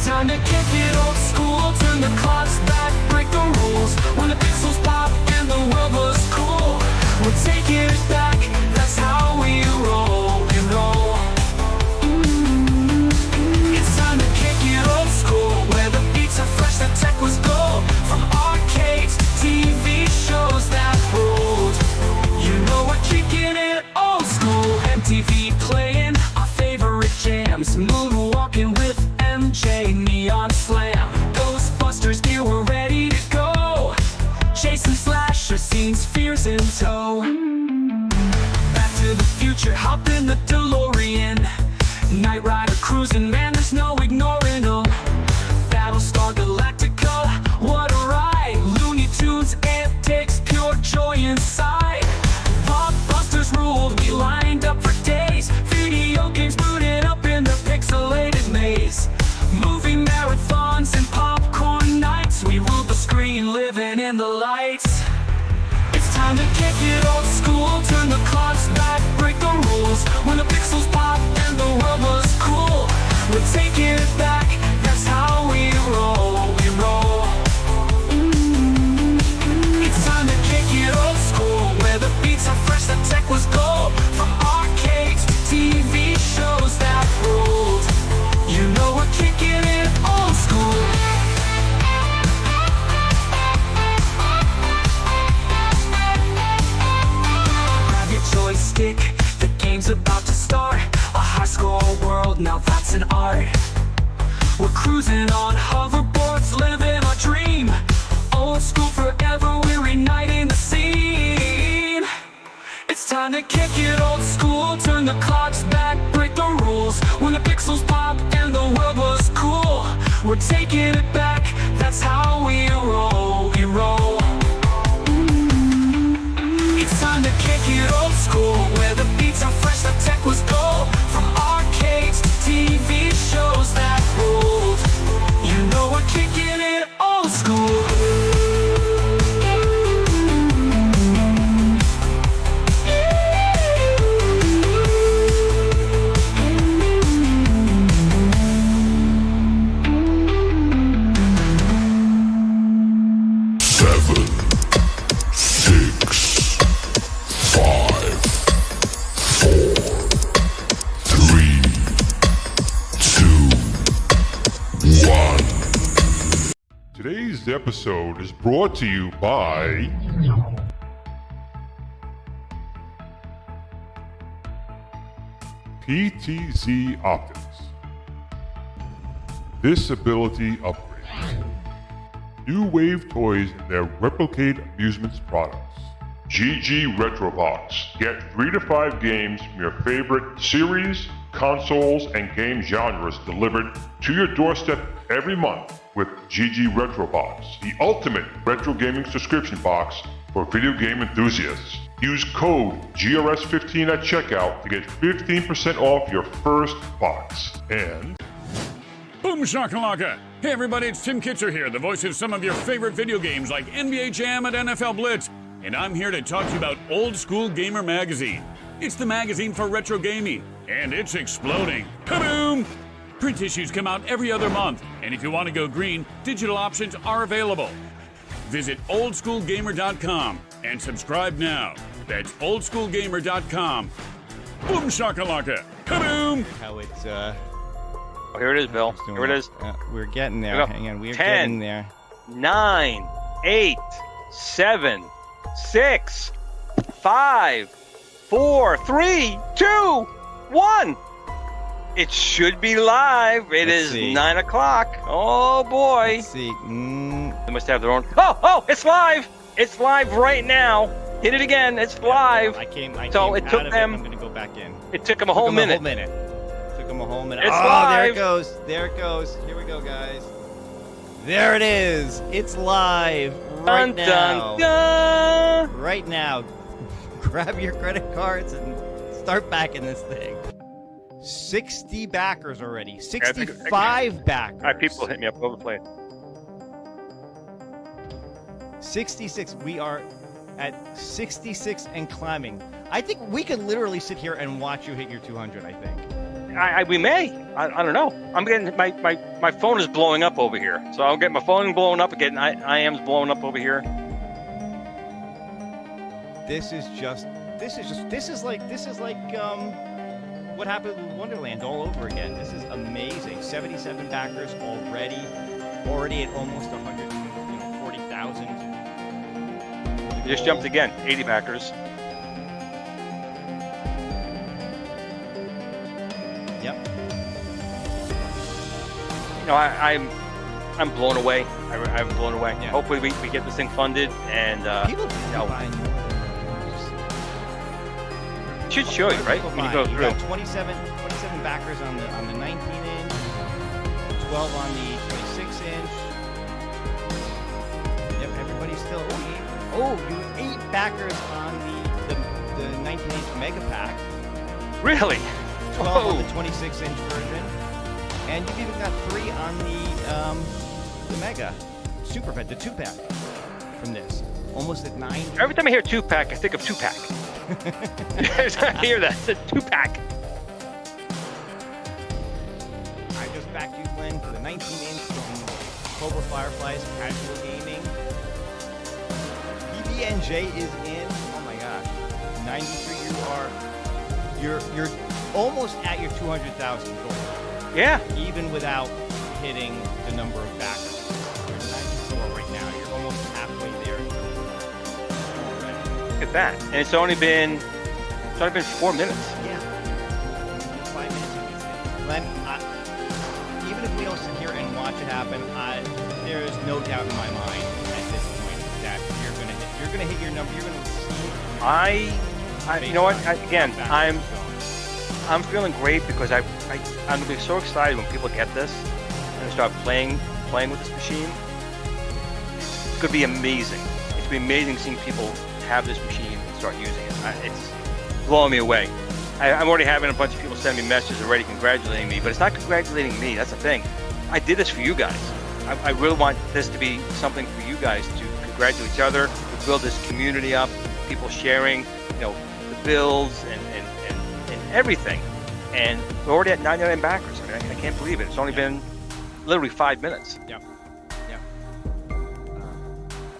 Time to kick it old school, turn the clocks back, break the rules. When the pixels pop and the world was cool, we'll take it back, that's how we roll and roll. It's time to kick it old school, where the beats are fresh, the tech was gold. From arcades to TV shows that ruled, you know we're kicking it old school. MTV playing our favorite jams, moonwalking with MJ, neon slam, Ghostbusters, here we're ready to go. Chasing slasher scenes, fears in tow. Back to the future, hop in the DeLorean. Knight Rider cruising, man, there's no ignoring them. Battlestar Galactica, what a ride. Looney Tunes, antics, pure joy inside. Blockbusters ruled, we lined up for days. Video games booted up in the pixelated maze. Movie marathons and popcorn nights, we ruled the screen, living in the lights. It's time to kick it old school, turn the clocks back, break the rules. When the pixels pop and the world was cool, we'll take it back, that's how we roll, we roll. It's time to kick it old school, where the beats are fresh, the tech was gold. From arcades to TV shows that ruled, you know we're kicking it old school. game's about to start. A high score world, now that's an art. We're cruising on hoverboards, living our dream. Old school forever, we're igniting the scene. It's time to kick it old school, turn the clocks back, break the rules. When the pixels pop and the world was cool, we're taking it back, that's how we roll, we roll. It's time to kick it old school, where the beats are fresh, the tech was gold. From arcades to TV shows that ruled, you know we're kicking it old school. Today's episode is brought to you by PTZ Optics. This ability upgrade. New Wave Toys and their Replicate Amusements products. GG Retrobox. Get 3 to 5 games from your favorite series, consoles, and game genres delivered to your doorstep every month with GG Retrobox, the ultimate retro gaming subscription box for video game enthusiasts. Use code GRS15 at checkout to get 15% off your first box. And Boom shakalaka! Hey everybody, it's Tim Kitzer here, the voice of some of your favorite video games like NBA Jam and NFL Blitz. And I'm here to talk to you about Old School Gamer Magazine. It's the magazine for retro gaming, and it's exploding. Kaboom! Print issues come out every other month, and if you want to go green, digital options are available. Visit oldschoolgamer.com and subscribe now. That's oldschoolgamer.com. Boom shakalaka! Kaboom! How it's Oh, here it is, Bill. Here it is. We're getting there. Here we go. Hang on, we're 10, getting there. 9, 8, 7, 6, 5, 4, 3, 2, 1. It should be live. It Let's is see. 9 o'clock. Oh boy. Let's see. They must have their own. Oh, it's live. It's live right now. Hit it again. It's live. I came So it out took of them- I'm gonna go back in. It took them a whole Took 'em minute. Took them a whole minute. It's oh, there it live. goes. There it goes. Here we go, guys. There it is. It's live right Dun, now. dun, dun. Right now. Grab your credit cards and start backing this thing. 60 backers already. 65 backers. All right, people hit me up. Overplay it. 66. We are at 66 and climbing. I think we could literally sit here and watch you hit your 200, I think. We may. I don't know. I'm getting my phone is blowing up over here. So I'll get my phone blowing up again. IM's blowing up over here. This is like what happened with Wonderland all over again. This is amazing. 77 backers already at almost 140,000. You just jumped again. 80 backers. Yep. You know, I'm blown away. I'm blown away. Yeah. Hopefully we get this thing funded and People know. buying more. it should show you, right? When you go You through. got 27 backers on the 19-inch, 12 on the 26-inch. Yep, everybody's still. Oh, you 8 backers on the 19-inch Mega Pack. Really? 12 on the 26-inch version, and you've even got 3 on the Mega Super Pet, the 2-pack from this. Almost at 9. Every time I hear 2-pack, I think of 2-pack. Every time I hear that, it's a 2-pack. I just backed you, Glenn, for the 19-inch from Cobra Fireflies Casual Gaming. PBNJ is in. Oh my gosh, 93. You're almost at your 200,000 goal. Yeah. Even without hitting the number of backers. You're 94 right now. You're almost halfway there. Look at that. And it's only been 4 minutes. Yeah. Glenn, even if we don't sit here and watch it happen, there is no doubt in my mind at this point that you're gonna hit your number. You're gonna exceed. You know what? I'm feeling great because I'm gonna be so excited when people get this and start playing with this machine. It's gonna be amazing. It's gonna be amazing seeing people have this machine and start using it. It's blowing me away. I'm already having a bunch of people send me messages already congratulating me, but it's not congratulating me. That's the thing. I did this for you guys. I really want this to be something for you guys to congratulate each other, to build this community up, people sharing, the builds and everything. And we're already at 99 backers. I mean, I can't believe it. It's only been literally 5 minutes. Yep.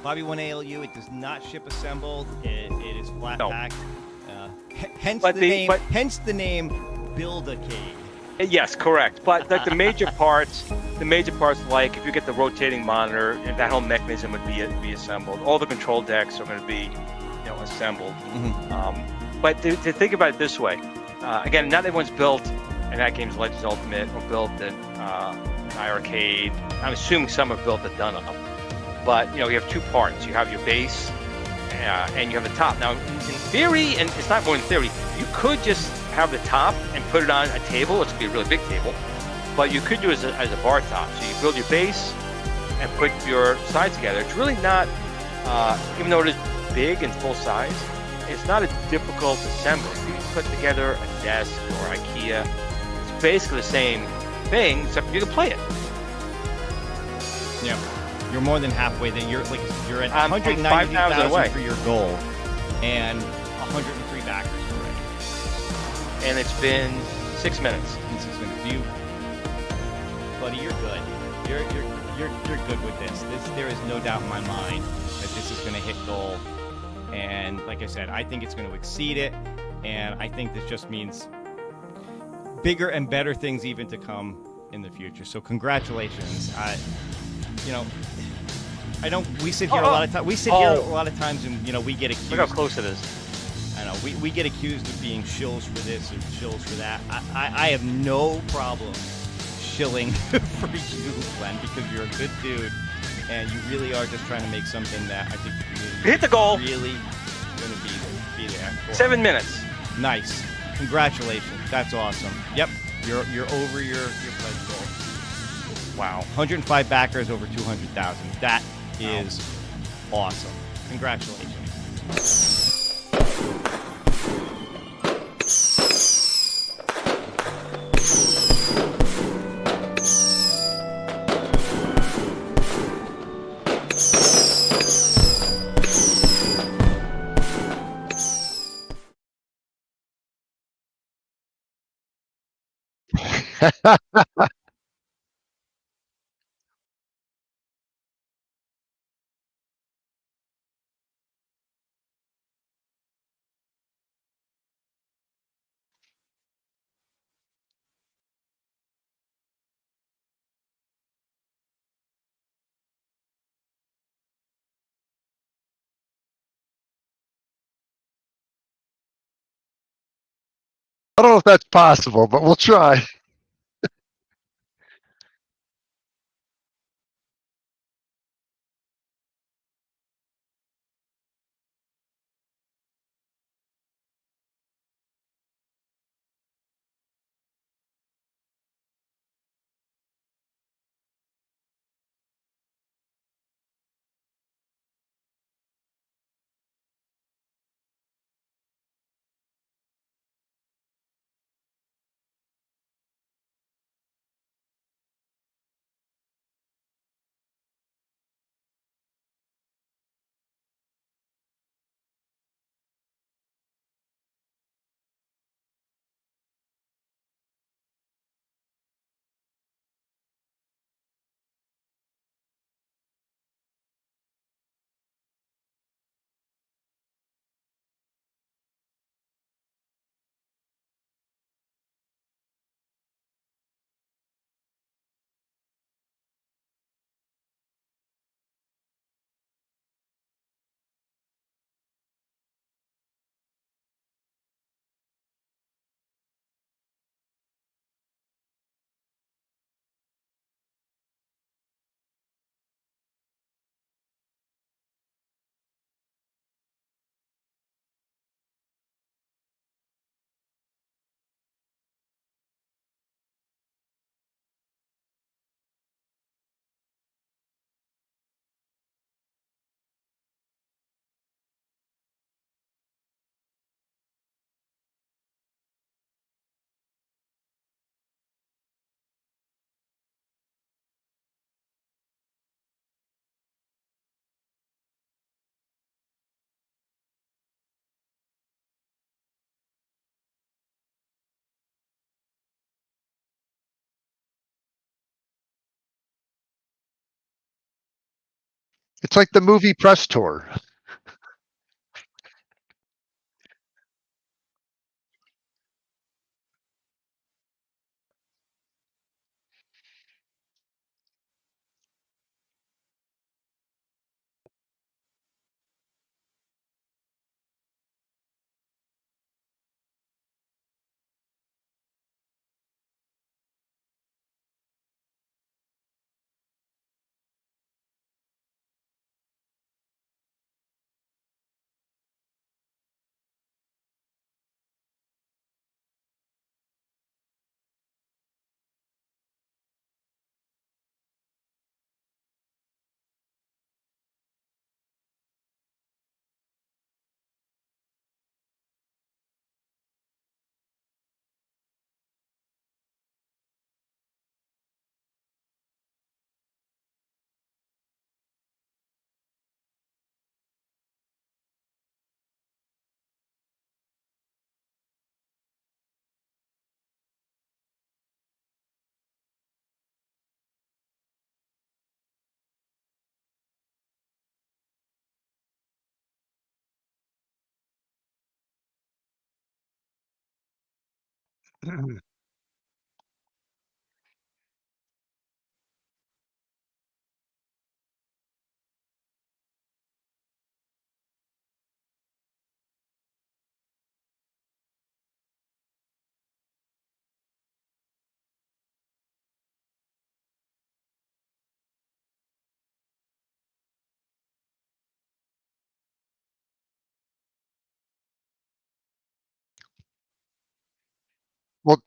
Bobby 1ALU, it does not ship assembled. It is flat packed. Hence the name Build-A-Cade. Yes, correct. But like the major parts, like if you get the rotating monitor, and that whole mechanism would be assembled. All the control decks are going to be, assembled. Mm-hmm. But to think about it this way, again, not everyone's built an That Game's Legends Ultimate or built an Arcade. I'm assuming some have built a Dun-Up. But you have two parts. You have your base, and you have the top. Now, in theory, and it's not more in theory, you could just have the top and put it on a table. It's gonna be a really big table, but you could do it as a bar top. So you build your base and put your sides together. It's really not, even though it is big and full size, it's not a difficult assembly. You can put together a desk or IKEA. It's basically the same thing, except you can play it. Yeah. You're more than halfway there. You're at 190,000 away for your goal, and 103 backers already. And it's been 6 minutes. Buddy, you're good. You're good with this. There is no doubt in my mind that this is going to hit goal. And like I said, I think it's going to exceed it. And I think this just means bigger and better things even to come in the future. So congratulations. We sit here a lot of times. We sit here a lot of times, and we get accused. Look how close it is. I know we get accused of being shills for this and shills for that. I have no problem shilling for you, Glenn, because you're a good dude, and you really are just trying to make something that I think the community hit the goal. Really going to be there. For. 7 minutes. Nice. Congratulations. That's awesome. Yep. You're over your pledge goal. Wow. 105 backers over 200,000. That is awesome. Congratulations. I don't know if that's possible, but we'll try. It's like the movie press tour. Well,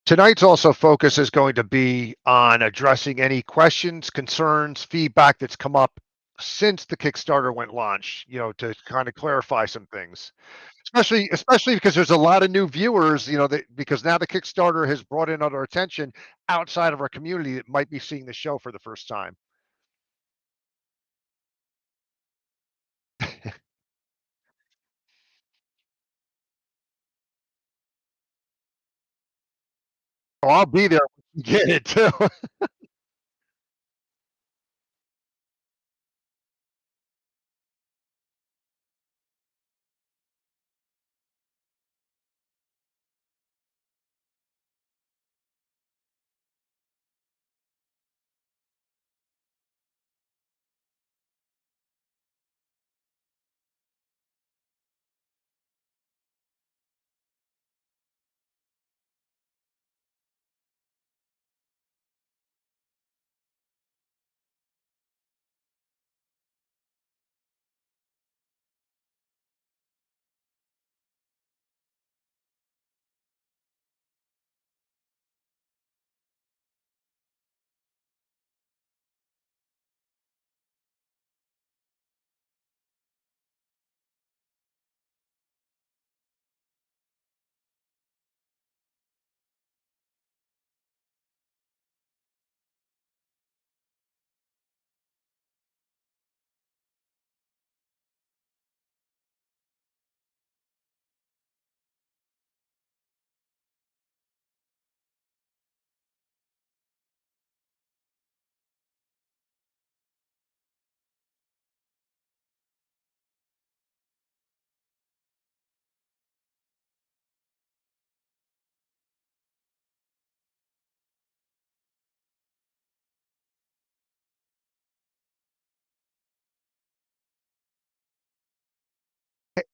tonight's also focus is going to be on addressing any questions, concerns, feedback that's come up since the Kickstarter went launch, to kind of clarify some things. Especially because there's a lot of new viewers, that because now the Kickstarter has brought in other attention outside of our community that might be seeing the show for the first time. Oh, I'll be there when you get it too.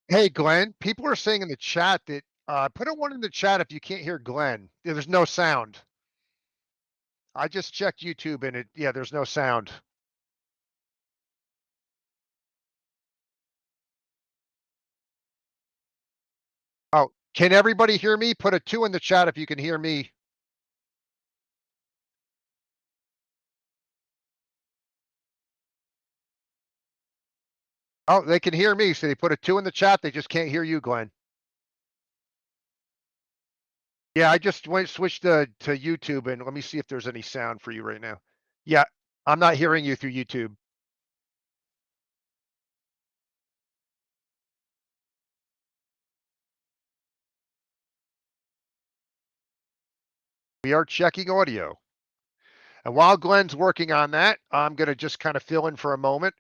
Hey, Glenn, people are saying in the chat that put a one in the chat if you can't hear Glenn. Yeah, there's no sound. I just checked YouTube and there's no sound. Oh, can everybody hear me? Put a two in the chat if you can hear me. Oh, they can hear me. So they put a two in the chat. They just can't hear you, Glenn. Yeah, I just switched to YouTube and let me see if there's any sound for you right now. Yeah, I'm not hearing you through YouTube. We are checking audio. And while Glenn's working on that, I'm going to just kind of fill in for a moment.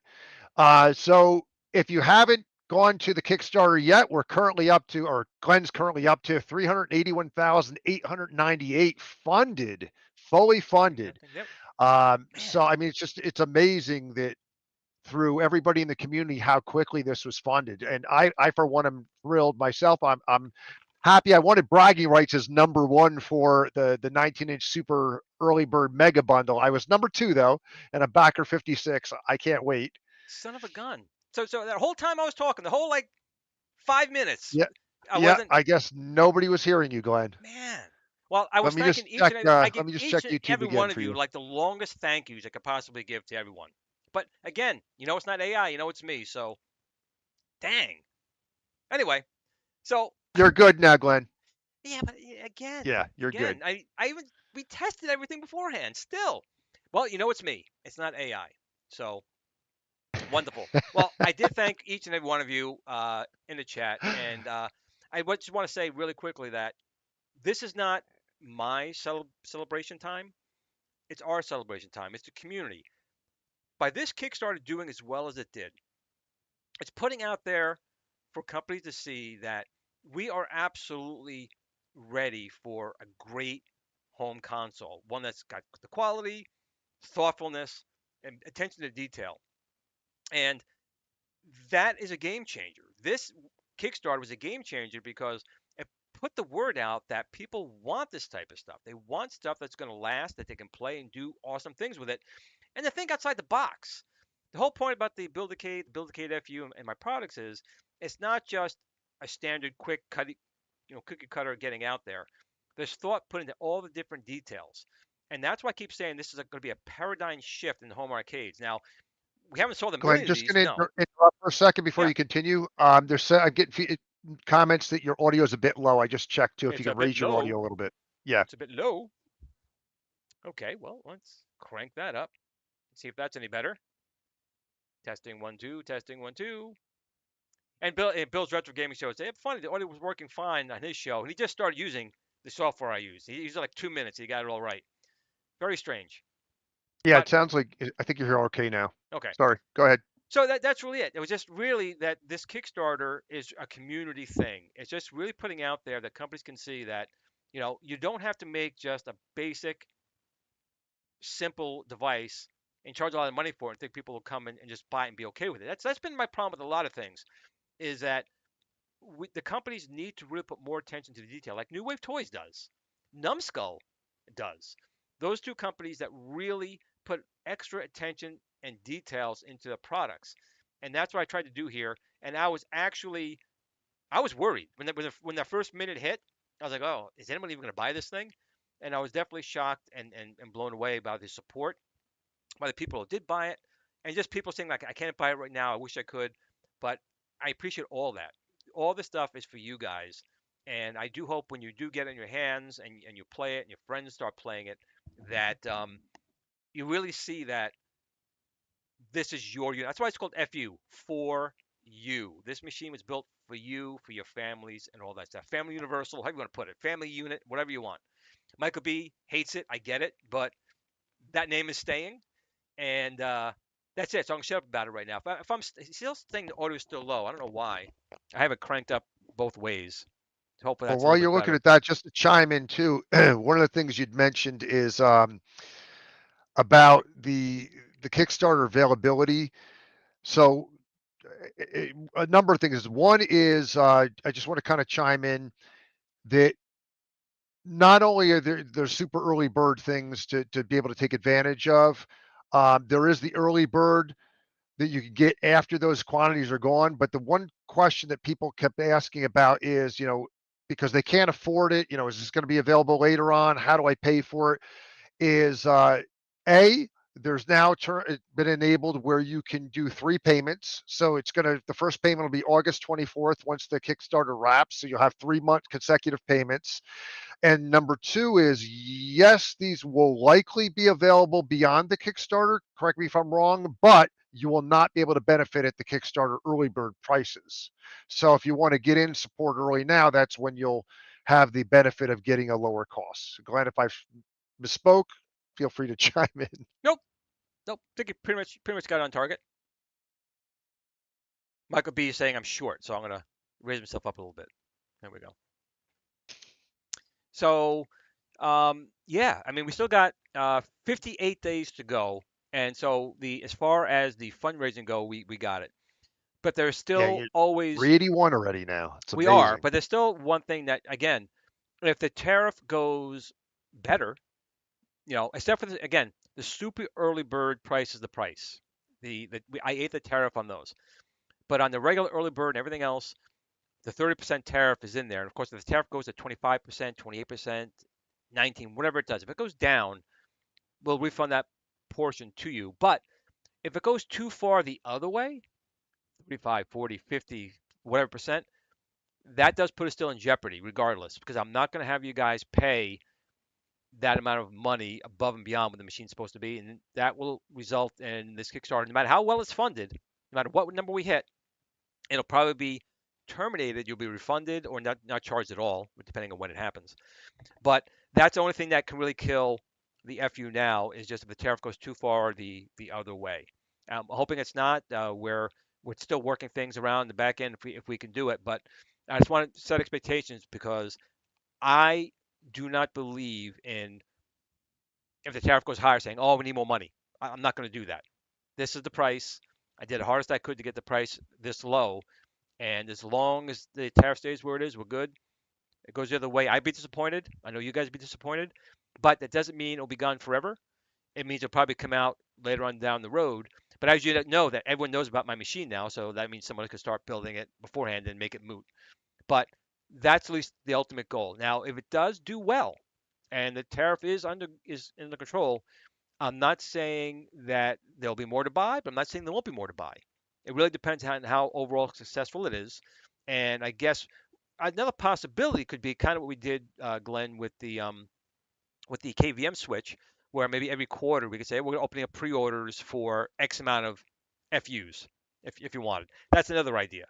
So if you haven't gone to the Kickstarter yet, we're currently up to, or Glenn's currently up to 381,898 funded, fully funded. Yep. So I mean, it's amazing that through everybody in the community how quickly this was funded. And I for one am thrilled myself. I'm happy. I wanted bragging rights as number one for the 19-inch super early bird mega bundle. I was number two though, and a backer 56. I can't wait. Son of a gun. So that whole time I was talking, the whole like 5 minutes, Yeah, I yeah. wasn't. I guess nobody was hearing you, Glenn. Man. Well, I Let was me just thanking each check. and every. I Let give me just check each and YouTube every again one of for you you. like the longest thank yous I could possibly give to everyone. But again, it's not AI. It's me. So, dang. Anyway, so You're good now, Glenn. yeah, but again, Yeah, you're good. I even we tested everything beforehand. Still, well, it's me. It's not AI. So wonderful. Well, I did thank each and every one of you in the chat, and just want to say really quickly that this is not my celebration time. It's our celebration time. It's the community. By this Kickstarter doing as well as it did, it's putting out there for companies to see that we are absolutely ready for a great home console, one that's got the quality, thoughtfulness, and attention to detail. And that is a game changer. This Kickstarter was a game changer because it put the word out that people want this type of stuff. They want stuff that's going to last, that they can play and do awesome things with it, and to think outside the box. The whole point about the Build-A-Cade, Build-A-Cade FU, and my products is it's not just a standard quick cut, cookie cutter getting out there. There's thought put into all the different details. And that's why I keep saying this is going to be a paradigm shift in the home arcades. Now, we haven't sold a Glenn, million of just these, going to no. interrupt for a second before Yeah, you continue. I'm getting comments that your audio is a bit low. I just checked too. If you it's a can bit raise your low. audio a little bit. Yeah. It's a bit low. Okay, well, let's crank that up. See if that's any better. Testing 1 2, testing 1 2. And Bill's Retro Gaming Show. It's funny. The audio was working fine on his show, and he just started using the software I use. He used it like 2 minutes. He got it all right. Very strange. Yeah, it But sounds like I think you're okay now. okay. Sorry. Go ahead. So that's really it. It was just really that this Kickstarter is a community thing. It's just really putting out there that companies can see that, you don't have to make just a basic, simple device and charge a lot of money for it and think people will come in and just buy it and be okay with it. That's been my problem with a lot of things, is that the companies need to really put more attention to the detail, like New Wave Toys does, Numbskull does. Those two companies that really put extra attention and details into the products, and that's what I tried to do here. And I was worried when that first minute hit. I was like, oh, is anyone even going to buy this thing? And I was definitely shocked and blown away by the support by the people who did buy it, and just people saying like, I can't buy it right now. I wish I could, but I appreciate all that. All this stuff is for you guys, and I do hope when you do get it in your hands and you play it and your friends start playing it, that you really see that this is your unit. That's why it's called FU, for you. This machine was built for you, for your families, and all that stuff. Family Universal, however you want to put it, family unit, whatever you want. Michael B hates it, I get it, but that name is staying. And that's it. So I'm gonna shut up about it right now. If I'm still saying the audio is still low, I don't know why. I have it cranked up both ways. Hopefully Well, that's a while little you're bit looking better. at that, just to chime in too, one of the things you'd mentioned is about the Kickstarter availability. So a number of things. One is I just want to kind of chime in that not only are there super early bird things to be able to take advantage of, there is the early bird that you can get after those quantities are gone. But the one question that people kept asking about is, because they can't afford it, is this going to be available later on? How do I pay for it? Is A, there's now been enabled where you can do 3 payments. So the first payment will be August 24th once the Kickstarter wraps. So you'll have 3-month consecutive payments. And number two is, yes, these will likely be available beyond the Kickstarter. Correct me if I'm wrong, but you will not be able to benefit at the Kickstarter early bird prices. So if you want to get in support early now, that's when you'll have the benefit of getting a lower cost. So Glenn, if I misspoke, feel free to chime in. Nope, nope. I think you pretty much got it on target. Michael B is saying I'm short, so I'm gonna raise myself up a little bit. There we go. So, yeah, I mean, we still got 58 days to go, and so as far as the fundraising go, we got it. But there's Yeah, still you're always 381 already now. It's we are, amazing. but there's still one thing that again, if the tariff goes better, except for again, the super early bird price is the price. I ate the tariff on those, but on the regular early bird and everything else, the 30% tariff is in there. And of course, if the tariff goes to 25%, 28%, 19, whatever it does, if it goes down, we'll refund that portion to you. But if it goes too far the other way, 35, 40, 50, whatever percent, that does put us still in jeopardy regardless, because I'm not going to have you guys pay that amount of money above and beyond what the machine's supposed to be. And that will result in this Kickstarter, no matter how well it's funded, no matter what number we hit, it'll probably be terminated. You'll be refunded or not charged at all, depending on when it happens. But that's the only thing that can really kill the FU now is just if the tariff goes too far the other way. I'm hoping it's not. We're still working things around the back end if we can do it. But I just want to set expectations because I do not believe in if the tariff goes higher saying, oh, we need more money. I'm not going to do that. This is the price. I did the hardest I could to get the price this low. And as long as the tariff stays where it is, we're good. It goes the other way, I'd be disappointed. I know you guys would be disappointed, but that doesn't mean it'll be gone forever. It means it'll probably come out later on down the road. But as you know, that everyone knows about my machine now, so that means someone could start building it beforehand and make it moot. But that's at least the ultimate goal. Now, if it does do well, and the tariff is under control, I'm not saying that there'll be more to buy, but I'm not saying there won't be more to buy. It really depends on how overall successful it is. And I guess another possibility could be kind of what we did, Glenn, with the KVM switch, where maybe every quarter we could say we're opening up pre-orders for X amount of FUs, if you wanted. That's another idea,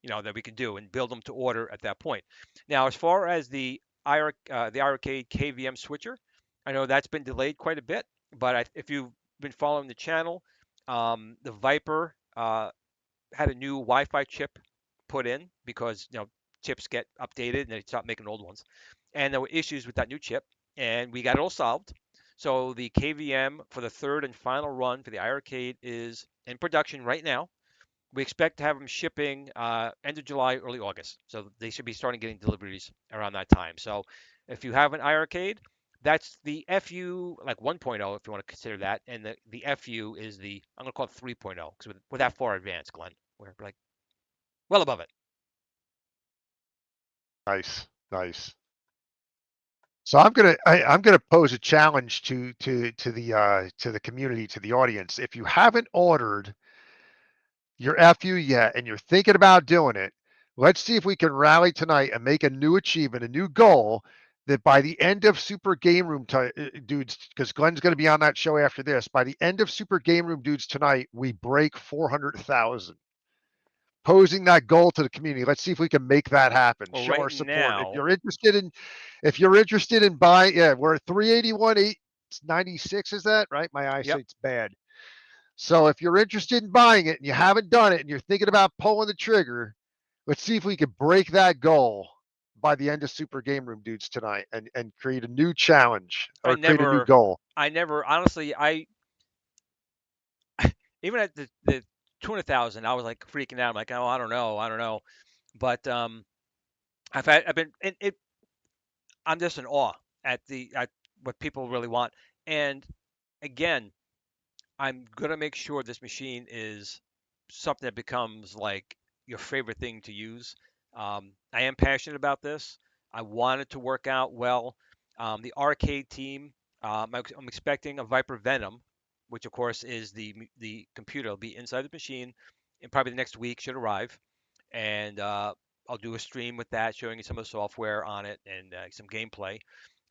that we could do and build them to order at that point. Now, as far as the Arcade KVM switcher, I know that's been delayed quite a bit, but if you've been following the channel, the Viper had a new Wi-Fi chip put in because chips get updated and they stop making old ones, and there were issues with that new chip, and we got it all solved. So the KVM for the third and final run for the iArcade is in production right now. We expect to have them shipping end of July, early August. So they should be starting getting deliveries around that time. So if you have an iArcade, that's the FU like 1.0 if you want to consider that, and the FU is I'm going to call it 3.0 because we're that far advanced, Glenn. We're like well above it. Nice, nice. So I'm gonna pose a challenge to the community, to the audience. If you haven't ordered your FU yet and you're thinking about doing it, let's see if we can rally tonight and make a new achievement, a new goal that by the end of Super Game Room dudes, because Glenn's going to be on that show after this, by the end of Super Game Room dudes tonight, we break 400,000. Posing that goal to the community. Let's see if we can make that happen. Well, Show right our support. now, If you're interested in buying, yeah, we're at 381, 896. Is that right? My yep. eyesight's bad. So if you're interested in buying it and you haven't done it and you're thinking about pulling the trigger, let's see if we can break that goal by the end of Super Game Room dudes tonight and create a new challenge or create a new goal. Honestly, even at the 200,000, I was like freaking out. I'm like, oh, I don't know. But I'm just in awe at what people really want. And again, I'm gonna make sure this machine is something that becomes like your favorite thing to use. I am passionate about this. I want it to work out well. The arcade team, I'm expecting a Viper Venom, which of course is the computer. It'll be inside the machine, and probably the next week should arrive. And I'll do a stream with that, showing you some of the software on it and some gameplay.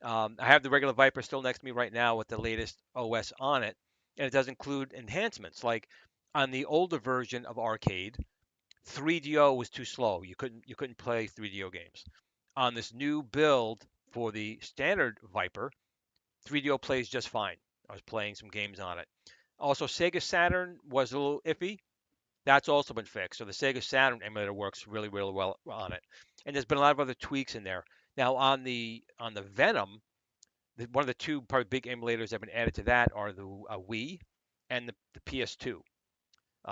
I have the regular Viper still next to me right now with the latest OS on it, and it does include enhancements. Like on the older version of Arcade, 3DO was too slow. You couldn't play 3DO games. On this new build for the standard Viper, 3DO plays just fine. I was playing some games on it. Also, Sega Saturn was a little iffy. That's also been fixed. So the Sega Saturn emulator works really, really well on it. And there's been a lot of other tweaks in there. Now on the Venom, one of the two probably big emulators that have been added to that are the Wii and the PS2.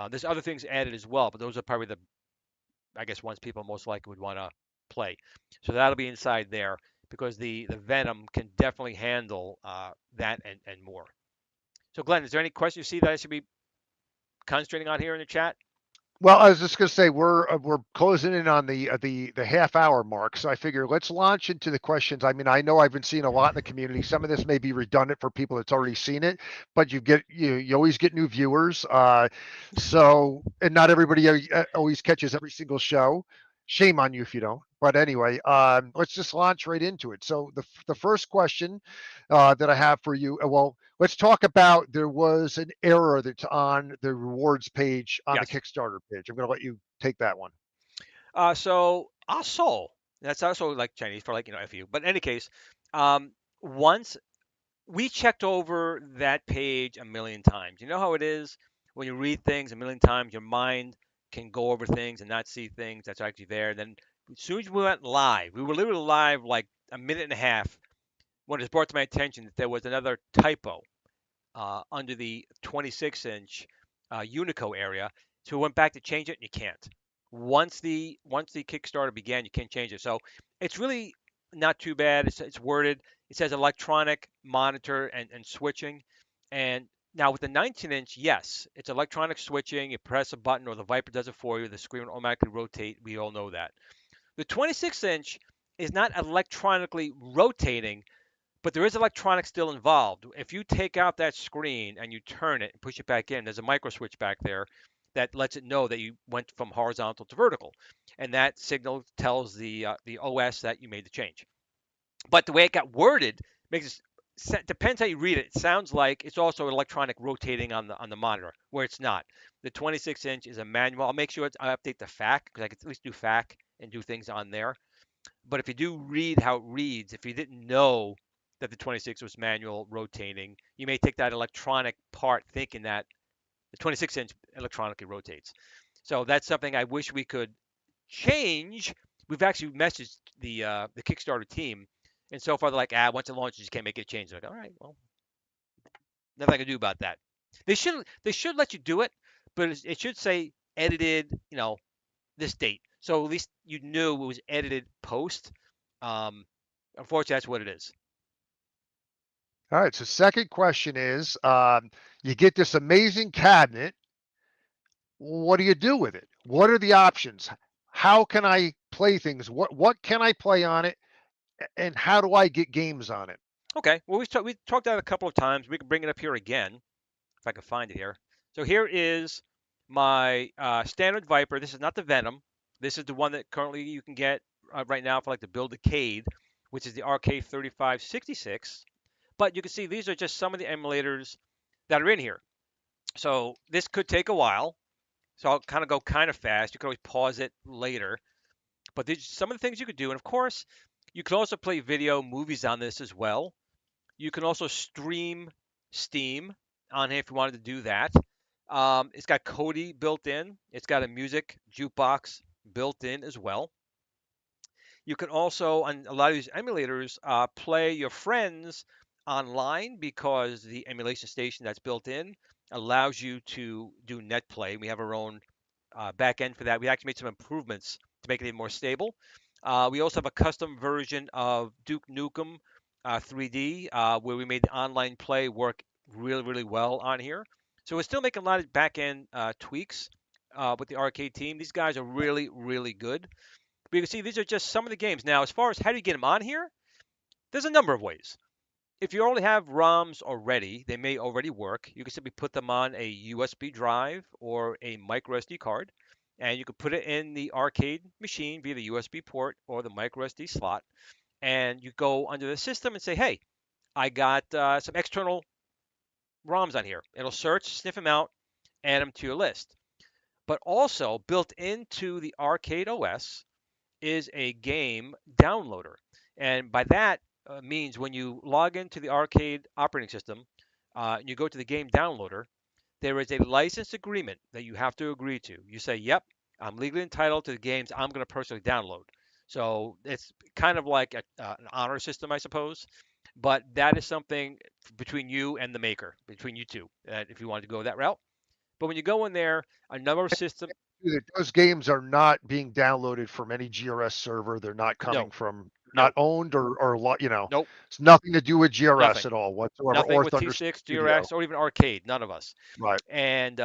There's other things added as well, but those are probably the, I guess, ones people most likely would want to play. So that'll be inside there because the Venom can definitely handle that and more. So Glenn, is there any question you see that I should be concentrating on here in the chat? Well, I was just going to say we're closing in on the half hour mark, so I figure let's launch into the questions. I mean, I know I've been seeing a lot in the community. Some of this may be redundant for people that's already seen it, but you always get new viewers. So and not everybody always catches every single show. Shame on you if you don't. But anyway, let's just launch right into it. So the first question that I have for you, well, let's talk about there was an error that's on the rewards page on the Yes. Kickstarter page. I'm going to let you take that one. So also, that's also like Chinese for like, FU. But in any case, once we checked over that page a million times. You know how it is when you read things a million times, your mind can go over things and not see things that's actually there. Then as soon as we went live, we were literally live like a minute and a half when it was brought to my attention that there was another typo under the 26-inch Unico area. So we went back to change it, and you can't. Once the Kickstarter began, you can't change it. So it's really not too bad. It's worded. It says electronic monitor and switching. And now with the 19-inch, yes, it's electronic switching. You press a button, or the Viper does it for you. The screen will automatically rotate. We all know that. The 26-inch is not electronically rotating, but there is electronics still involved. If you take out that screen and you turn it and push it back in, there's a micro switch back there that lets it know that you went from horizontal to vertical, and that signal tells the OS that you made the change. But the way it got worded makes it depends how you read it. It sounds like it's also electronic rotating on the monitor, where it's not. The 26-inch is a manual. I'll make sure I update the FAQ because I can at least do FAQ and do things on there. But if you do read how it reads, if you didn't know that the 26 was manual rotating, you may take that electronic part thinking that the 26-inch electronically rotates. So that's something I wish we could change. We've actually messaged the Kickstarter team, and so far they're like, once it launches, you can't make a change. I'm like, all right, well, nothing I can do about that. They should let you do it, but it should say edited, this date. So at least you knew it was edited post. Unfortunately, that's what it is. All right. So second question is, you get this amazing cabinet. What do you do with it? What are the options? How can I play things? What can I play on it? And how do I get games on it? Okay. Well, we talked about it a couple of times. We can bring it up here again if I can find it here. So here is my standard Viper. This is not the Venom. This is the one that currently you can get right now for like the Build-A-Cade, which is the RK3566. But you can see these are just some of the emulators that are in here. So this could take a while. So I'll kind of go kind of fast. You can always pause it later. But these are some of the things you could do. And of course, you can also play video movies on this as well. You can also stream Steam on here if you wanted to do that. It's got Kodi built in. It's got a music jukebox built in as well. You can also, on a lot of these emulators, play your friends online because the emulation station that's built in allows you to do net play. We have our own back end for that. We actually made some improvements to make it even more stable. We also have a custom version of Duke Nukem 3D where we made the online play work really, really well on here. So we're still making a lot of back end tweaks with the arcade team. These guys are really, really good. But you can see these are just some of the games. Now, as far as how do you get them on here, there's a number of ways. If you already have ROMs already, they may already work. You can simply put them on a USB drive or a micro SD card, and you can put it in the arcade machine via the USB port or the micro SD slot. And you go under the system and say, hey, I got some external ROMs on here. It'll search, sniff them out, add them to your list. But also built into the arcade OS is a game downloader. And by that means when you log into the arcade operating system, and you go to the game downloader, there is a license agreement that you have to agree to. You say, yep, I'm legally entitled to the games I'm going to personally download. So it's kind of like an honor system, I suppose. But that is something between you and the maker, between you two, if you want to go that route. But when you go in there, a number of systems. Those games are not being downloaded from any GRS server. They're not coming No, from, no, not owned or nope, it's nothing to do with GRS nothing. at all whatsoever, Nothing or with Thunder T6, Studio. GRS, or even Arcade. None of us. Right. And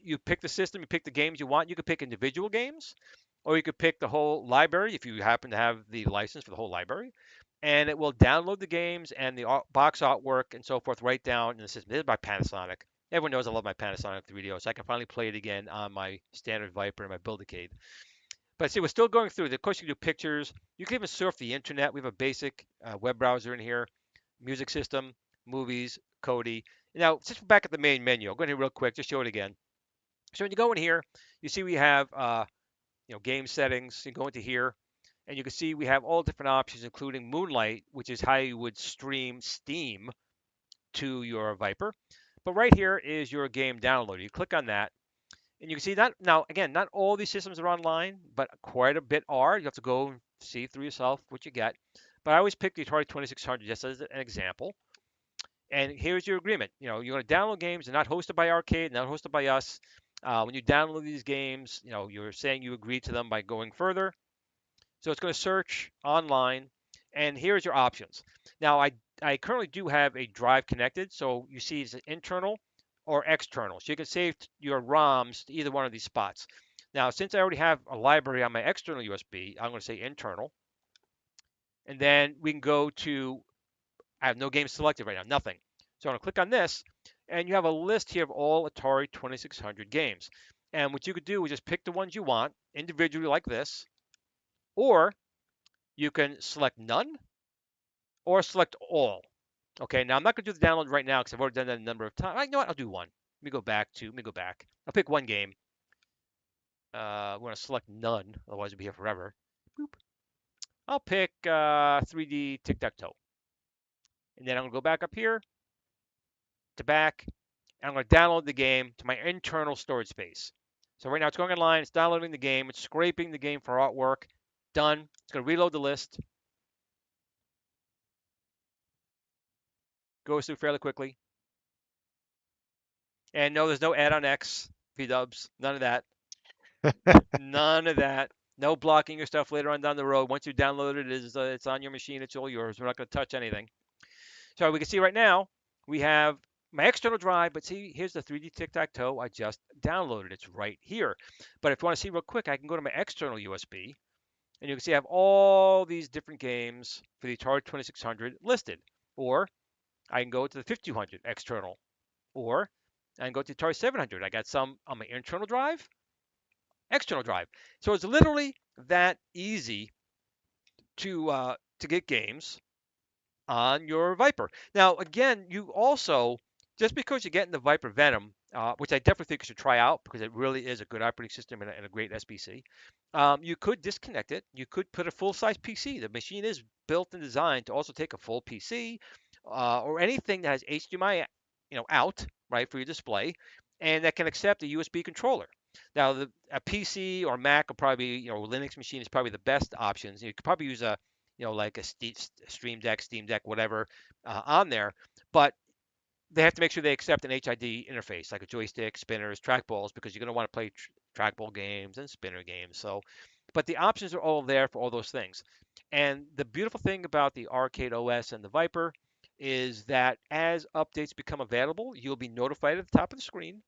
you pick the system, you pick the games you want. You could pick individual games, or you could pick the whole library if you happen to have the license for the whole library. And it will download the games and the box artwork and so forth right down in the system. This is by Panasonic. Everyone knows I love my Panasonic 3DO, so I can finally play it again on my standard Viper and my Build-A-Cade. But see, we're still going through. Of course, you can do pictures. You can even surf the internet. We have a basic web browser in here, music system, movies, Kodi. Now, just back at the main menu, I'll go in here real quick, just show it again. So when you go in here, you see we have game settings. You go into here, and you can see we have all different options, including Moonlight, which is how you would stream Steam to your Viper. But right here is your game downloader. You click on that, and you can see that now. Again, not all these systems are online, but quite a bit are. You have to go and see through yourself what you get. But I always pick the Atari 2600 just as an example. And here's your agreement. You're going to download games. They're not hosted by Arcade, not hosted by us. When you download these games, you're saying you agree to them by going further. So it's going to search online, and here's your options. Now, I currently do have a drive connected, so you see it's internal or external. So you can save your ROMs to either one of these spots. Now, since I already have a library on my external USB, I'm going to say internal. And then we can go to, I have no games selected right now, nothing. So I'm going to click on this, and you have a list here of all Atari 2600 games. And what you could do is just pick the ones you want individually like this, or you can select none or select all. Okay, now I'm not going to do the download right now because I've already done that a number of times. You know what? I'll do one. Let me go back. I'll pick one game. We're going to select none, otherwise we'll be here forever. Boop. I'll pick 3D Tic-Tac-Toe. And then I'm going to go back up here to back, and I'm going to download the game to my internal storage space. So right now it's going online, it's downloading the game, it's scraping the game for artwork. Done. It's going to reload the list. Goes through fairly quickly. And no, there's no add-on X, V-dubs, none of that. None of that. No blocking your stuff later on down the road. Once you download it, it's on your machine. It's all yours. We're not going to touch anything. So we can see right now we have my external drive, but see, here's the 3D Tic-Tac-Toe I just downloaded. It's right here. But if you want to see real quick, I can go to my external USB, and you can see I have all these different games for the Atari 2600 listed. Or I can go to the 5200 external, or I can go to the Atari 700. I got some on my internal drive, external drive. So it's literally that easy to get games on your Viper. Now, again, you also, just because you're getting the Viper Venom, which I definitely think you should try out because it really is a good operating system and a great SBC, you could disconnect it. You could put a full-size PC. The machine is built and designed to also take a full PC or anything that has HDMI, out, right, for your display, and that can accept a USB controller. Now, a PC or Mac will probably, Linux machine is probably the best options. You could probably use like a Stream Deck, Steam Deck, whatever, on there. But they have to make sure they accept an HID interface, like a joystick, spinners, trackballs, because you're going to want to play trackball games and spinner games. So, but the options are all there for all those things. And the beautiful thing about the Arcade OS and the Viper is that as updates become available, you'll be notified at the top of the screen,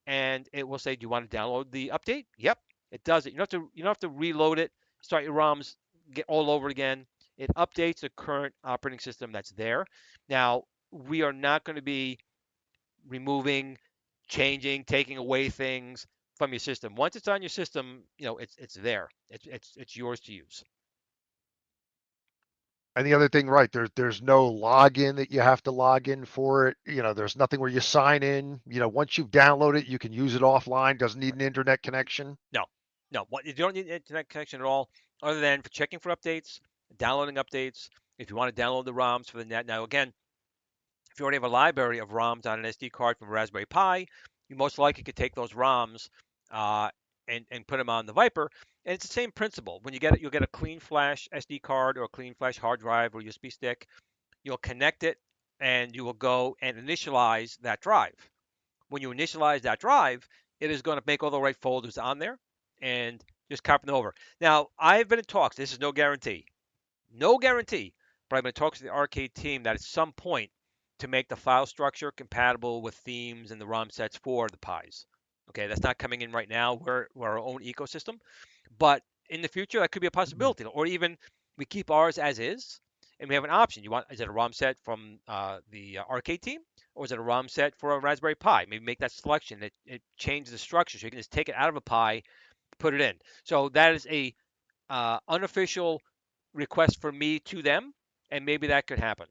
and it will say, "Do you want to download the update?" Yep, it does it. You don't have to reload it, start your ROMs, get all over again. It updates the current operating system that's there. Now, we are not going to be removing, changing, taking away things from your system. Once it's on your system, it's there. It's yours to use. And the other thing, right, there's no login that you have to log in for it. There's nothing where you sign in. Once you've downloaded it, you can use it offline. Doesn't need an internet connection. No, you don't need an internet connection at all, other than for checking for updates, downloading updates. If you want to download the ROMs for the net. Now, again, if you already have a library of ROMs on an SD card from Raspberry Pi, you most likely could take those ROMs and put them on the Viper. And it's the same principle. When you get it, you'll get a clean flash SD card or a clean flash hard drive or USB stick. You'll connect it and you will go and initialize that drive. When you initialize that drive, it is going to make all the right folders on there and just copy them over. Now, I've been in talks. This is no guarantee. No guarantee. But I've been in talks with the arcade team that at some point to make the file structure compatible with themes and the ROM sets for the Pis. Okay, that's not coming in right now. We're our own ecosystem. But in the future, that could be a possibility. Or even we keep ours as is, and we have an option. Is it a ROM set from the arcade team, or is it a ROM set for a Raspberry Pi? Maybe make that selection. It changes the structure, so you can just take it out of a Pi, put it in. So that is a unofficial request from me to them, and maybe that could happen.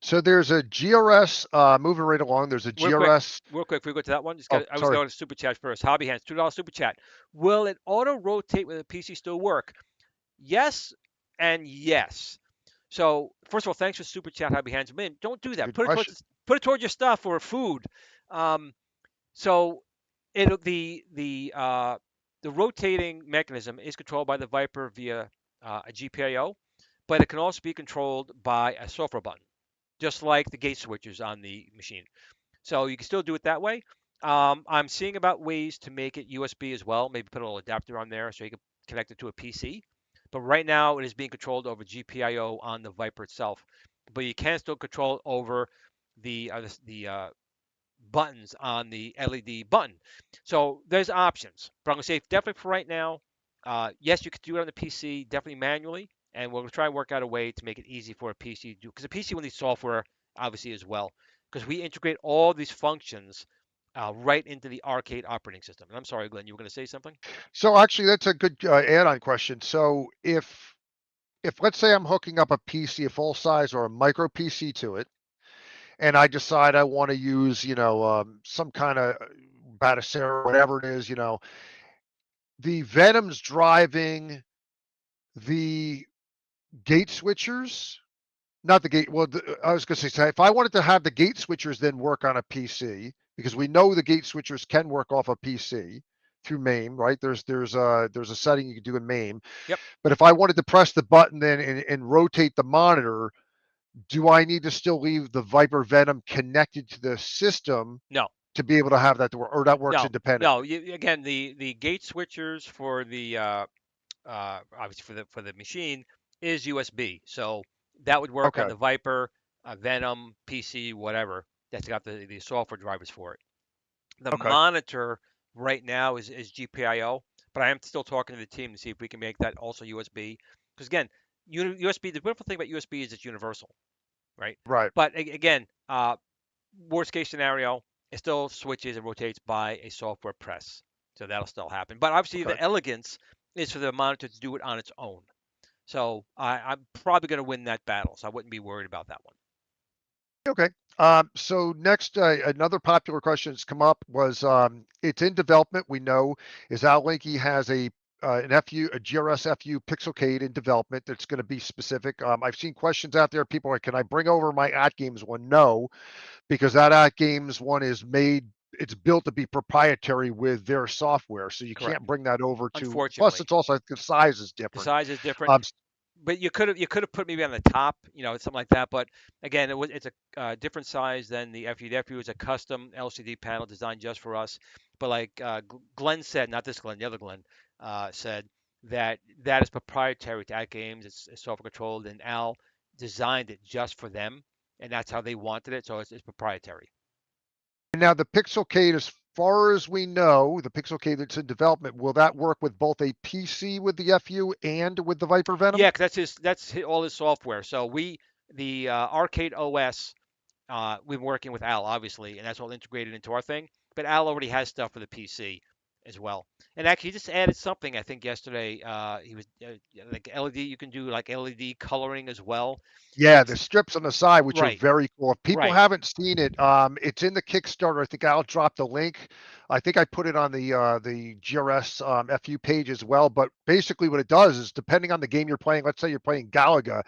So there's a GRS, moving right along, there's a GRS. Real quick, before we go to that one, Oh, I was sorry. going to super chat first. Hobby Hands, $2 super chat. Will it auto rotate with a PC still work? Yes and yes. So first of all, thanks for super chat, Hobby Hands. Man, don't do that. Good Put it question. towards your stuff or food. So it'll the rotating mechanism is controlled by the Viper via a GPIO, but it can also be controlled by a software button, just like the gate switches on the machine. So you can still do it that way. I'm seeing about ways to make it USB as well. Maybe put a little adapter on there so you can connect it to a PC. But right now it is being controlled over GPIO on the Viper itself. But you can still control it over the buttons on the LED button. So there's options. But I'm gonna say definitely for right now, yes, you could do it on the PC, definitely manually, and we'll try and work out a way to make it easy for a PC to do. Because a PC will need software, obviously, as well. Because we integrate all these functions right into the arcade operating system. And I'm sorry, Glenn, you were going to say something? So actually, that's a good add-on question. So if let's say I'm hooking up a PC, a full size or a micro PC to it, and I decide I want to use, some kind of Batacera, whatever it is, the Venom's driving the gate switchers, not the gate. Well, I was going to say, if I wanted to have the gate switchers then work on a PC, because we know the gate switchers can work off a PC through MAME, right? There's a setting you can do in MAME. Yep. But if I wanted to press the button then and rotate the monitor, do I need to still leave the Viper Venom connected to the system No. to be able to have that to work, or that works independently? No. Again, the gate switchers for the obviously for the machine is USB. So that would work on Okay. the Viper, Venom, PC, whatever. That's got the software drivers for it. The Okay. monitor right now is GPIO, but I am still talking to the team to see if we can make that also USB. Because again, USB. The beautiful thing about USB is it's universal, right? Right. But again, worst case scenario, it still switches and rotates by a software press, so that'll still happen. But obviously, Okay. the elegance is for the monitor to do it on its own. So I'm probably going to win that battle, so I wouldn't be worried about that one. Okay. So next, another popular question that's come up was, it's in development. We know is Al Linky has a GRS FU Pixel-Cade in development that's going to be specific. I've seen questions out there. People are like, can I bring over my At Games one? No, because that At Games one is made. It's built to be proprietary with their software, so you Correct. can't bring that over to. Plus, Unfortunately. it's also the size is The different. size is different. Um, But you could have put maybe on the top, something like that. But again, it's a different size than the FU. The FU is a custom LCD panel designed just for us. But like Glenn said, not this Glenn, the other Glenn said that is proprietary to At Games. It's software controlled, and Al designed it just for them, and that's how they wanted it. So it's proprietary. Now the Pixel-Cade, as far as we know, the Pixel-Cade that's in development, will that work with both a PC with the FU and with the Viper Venom? Yeah, 'cause that's all his software. So the Arcade OS, we've been working with Al obviously, and that's all integrated into our thing. But Al already has stuff for the PC. as well. And actually, he just added something I think yesterday. He was like LED. You can do like LED coloring as well. Yeah, the strips on the side, which are Right, very cool. If people right. haven't seen it, it's in the Kickstarter. I think I'll drop the link. I think I put it on the GRS FU page as well. But basically, what it does is, depending on the game you're playing, let's say you're playing Galaga,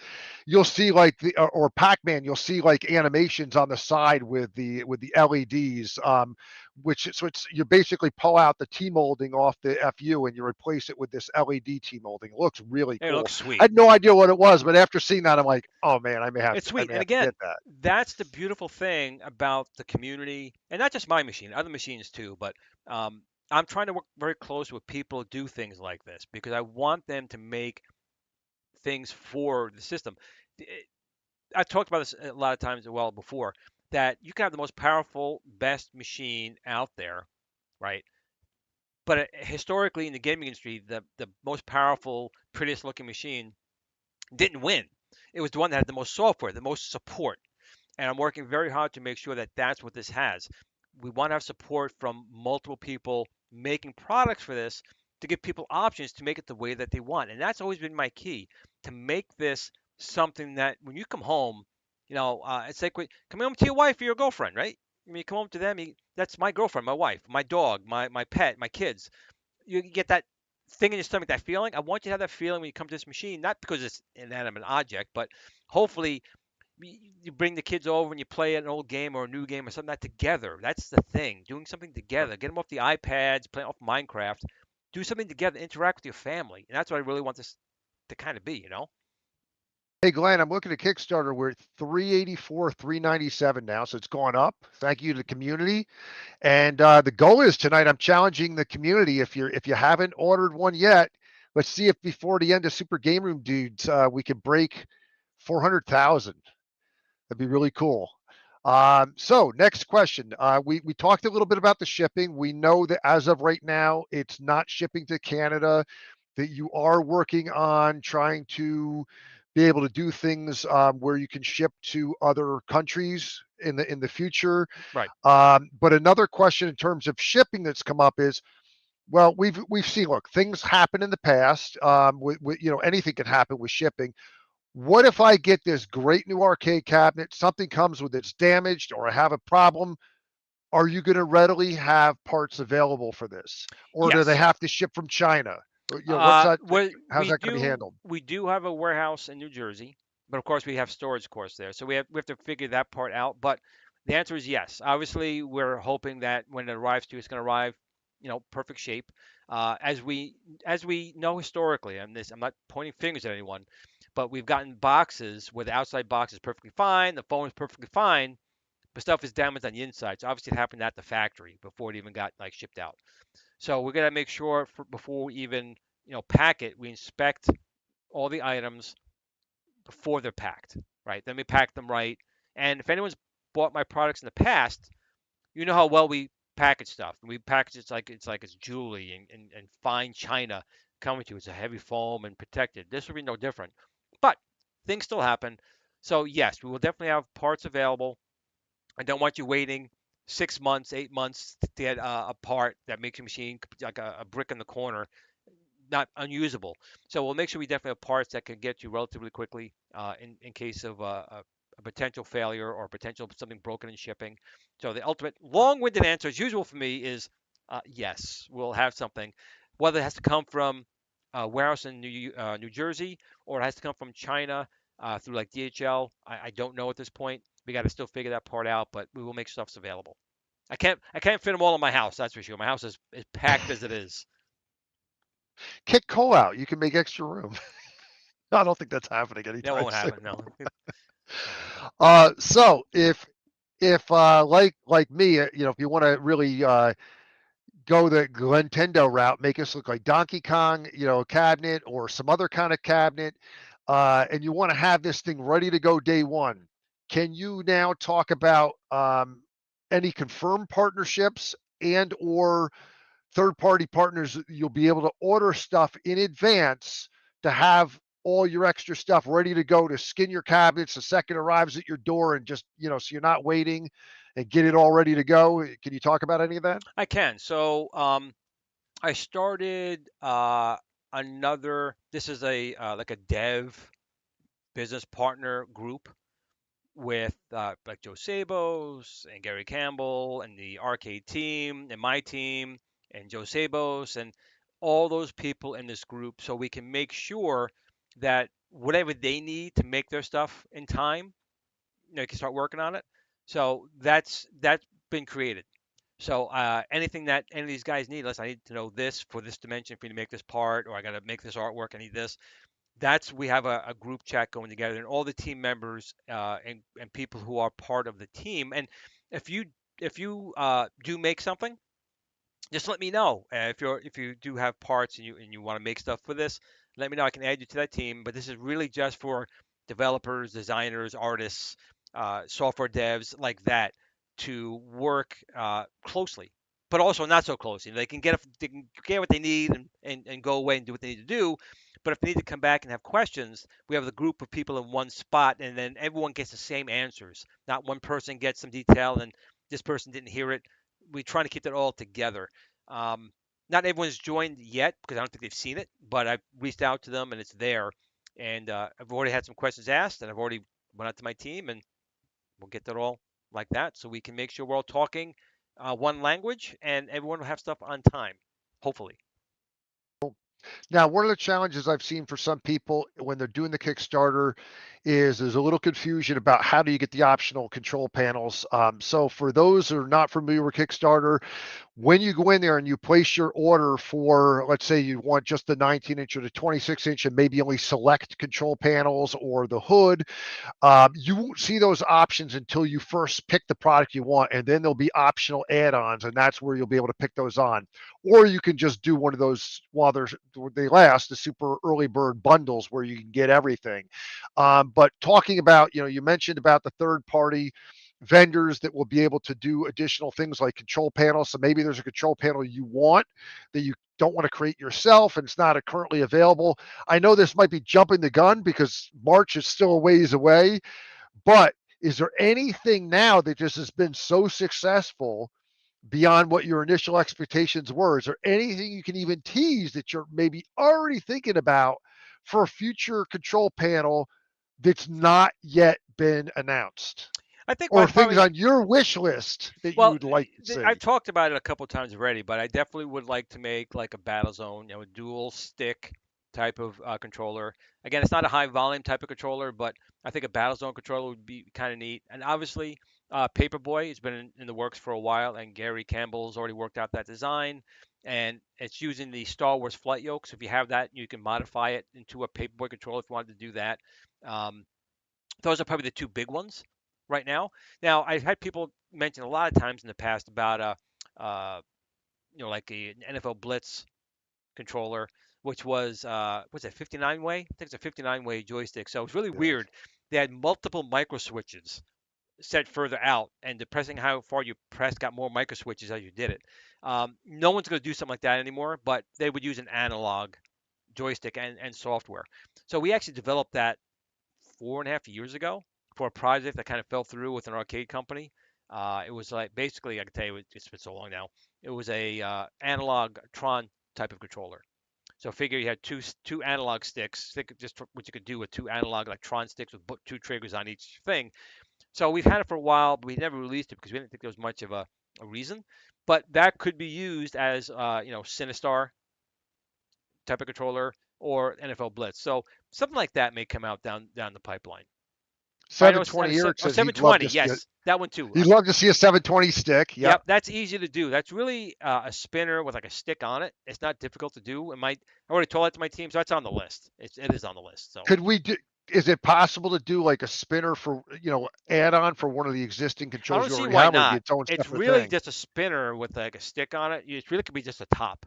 you'll see like or Pac-Man, you'll see like animations on the side with the LEDs. So you basically pull out the T molding off the FU and you replace it with this LED T molding. It looks really It cool. looks I sweet. had no idea what it was, but after seeing that, I'm like, oh man, It's I sweet. may And have to again, get that. that's the beautiful thing about the community, and not just my machine, other machines too. But um, I'm trying to work very close with people who do things like this because I want them to make things for the system. I talked about this a lot of times as well before that you can have the most powerful, best machine out there, right? But historically in the gaming industry, the most powerful, prettiest looking machine didn't win. It was the one that had the most software, the most support. And I'm working very hard to make sure that that's what this has. We want to have support from multiple people making products for this to give people options to make it the way that they want. And that's always been my key to make this something that when you come home, it's like coming home to your wife or your girlfriend, right? When you come home to them, that's my girlfriend, my wife, my dog, my pet, my kids. You get that thing in your stomach, that feeling. I want you to have that feeling when you come to this machine, not because it's an inanimate object, but hopefully you bring the kids over and you play an old game or a new game or something that together. That's the thing. Doing something together. Get them off the iPads, playing off Minecraft. Do something together. Interact with your family, and that's what I really want this to kind of be. Hey Glenn, I'm looking at Kickstarter. We're at 384, 397 now, so it's gone up. Thank you to the community. And the goal is tonight, I'm challenging the community. If you haven't ordered one yet, let's see if before the end of Super Game Room Dudes, we can break 400,000. That'd be really cool. So next question. We talked a little bit about the shipping. We know that as of right now, it's not shipping to Canada, that you are working on trying to be able to do things where you can ship to other countries in the future. Right. But another question in terms of shipping that's come up is, well, we've seen, look, things happen in the past. With anything can happen with shipping. What if I get this great new arcade cabinet, something comes with it's damaged or I have a problem? Are you going to readily have parts available for this? Or do they Yes. have to ship from China? What's that? We How's we that going to be do handled? we do have a warehouse in New Jersey, but of course we have storage, of course, there. So we have to figure that part out. But the answer is yes. Obviously, we're hoping that when it arrives to, it's going to arrive, perfect shape. As we know historically, and this, I'm not pointing fingers at anyone, but we've gotten boxes where the outside box is perfectly fine, the phone is perfectly fine, but stuff is damaged on the inside. So obviously it happened at the factory before it even got like shipped out. So we're gonna make sure before we even pack it, we inspect all the items before they're packed, right? Then we pack them right. And if anyone's bought my products in the past, you know how well we package stuff. We package it's jewelry and fine china coming to you. It's a heavy foam and protected. This will be no different. But things still happen. So yes, we will definitely have parts available. I don't want you waiting 6 months, 8 months to get a part that makes your machine like a brick in the corner, not unusable. So we'll make sure we definitely have parts that can get you relatively quickly in case of a potential failure or potential something broken in shipping. So the ultimate long-winded answer, as usual for me, is yes, we'll have something. Whether it has to come from a warehouse in New Jersey or it has to come from China through like DHL, I don't know at this point. We got to still figure that part out, but we will make stuffs available. I can't fit them all in my house. That's for sure. My house is packed as it is. Kick Cole out. You can make extra room. I don't think that's happening That anytime won't soon. happen. No. So if like me, if you want to really go the Nintendo route, make us look like Donkey Kong, cabinet or some other kind of cabinet, and you want to have this thing ready to go day one. Can you now talk about any confirmed partnerships and or third-party partners you'll be able to order stuff in advance to have all your extra stuff ready to go to skin your cabinets the second it arrives at your door and just, so you're not waiting and get it all ready to go. Can you talk about any of that? I can. So I started another. This is a like a dev business partner group with like Joe Sabos and Gary Campbell and the arcade team and my team and Joe Sabos and all those people in this group, so we can make sure that whatever they need to make their stuff in time, they can start working on it. So that's been created. So anything that any of these guys need, unless I need to know this for this dimension for me to make this part, or I got to make this artwork, I need this. That's we have a group chat going together, and all the team members and people who are part of the team. And if you if you do make something, just let me know. If you do have parts and you want to make stuff for this, let me know. I can add you to that team. But this is really just for developers, designers, artists, software devs like that to work closely, but also not so closely. They can get what they need and go away and do what they need to do. But if they need to come back and have questions, we have the group of people in one spot, and then everyone gets the same answers. Not one person gets some detail and this person didn't hear it. We're trying to keep that all together. Um, Not everyone's joined yet because I don't think they've seen it, but I've reached out to them and it's there. And I've already had some questions asked, and I've already went out to my team, and we'll get that all like that, so we can make sure we're all talking one language, and everyone will have stuff on time, hopefully. Now, one of the challenges I've seen for some people when they're doing the Kickstarter is there's a little confusion about how do you get the optional control panels. So for those who are not familiar with Kickstarter, when you go in there and you place your order for, let's say you want just the 19-inch or the 26-inch and maybe only select control panels or the hood, you won't see those options until you first pick the product you want, and then there'll be optional add-ons, and that's where you'll be able to pick those on. Or you can just do one of those while they last, the super early bird bundles where you can get everything. But talking about, you mentioned about the third party vendors that will be able to do additional things like control panels. So maybe there's a control panel you want that you don't want to create yourself and it's not currently available. I know this might be jumping the gun because March is still a ways away, but is there anything now that just has been so successful beyond what your initial expectations were? Is there anything you can even tease that you're maybe already thinking about for a future control panel that's not yet been announced? I think Or my things probably on your wish list that you well, would like to see? I've talked about it a couple times already, but I definitely would like to make like a battle zone, a dual stick type of controller. Again, it's not a high volume type of controller, but I think a battle zone controller would be kind of neat. And obviously, Paperboy has been in the works for a while, and Gary Campbell's already worked out that design. And it's using the Star Wars flight yoke. So if you have that, you can modify it into a Paperboy controller if you wanted to do that. Um, those are probably the two big ones right now. Now, I've had people mention a lot of times in the past about like an NFL Blitz controller, which was a 59 way? I think it's a 59-way joystick. So it's really Yes. weird. They had multiple micro switches set further out, and depending how far you pressed, got more micro switches as you did it. No one's going to do something like that anymore, but they would use an analog joystick and software. So we actually developed that 4.5 years ago for a project that kind of fell through with an arcade company. It was like basically, I can tell you, it's been so long now. It was a analog Tron type of controller. So figure you had two analog sticks, just what you could do with two analog like Tron sticks with two triggers on each thing. So we've had it for a while, but we never released it because we didn't think there was much of a reason. But that could be used as Sinistar type of controller or NFL Blitz. So something like that may come out down the pipeline. I know it's 720 Eric oh, says he'd love 720. to see it. Yes, that one too. He'd love to see a 720 stick. Yep. Yep, that's easy to do. That's really a spinner with like a stick on it. It's not difficult to do. I already told that to my team, so that's on the list. It is on the list. So Could we do? Is it possible to do like a spinner for add-on for one of the existing I controls don't you see already why have, or not. its own It's separate really thing? just a spinner with like a stick on it. It really could be just a top,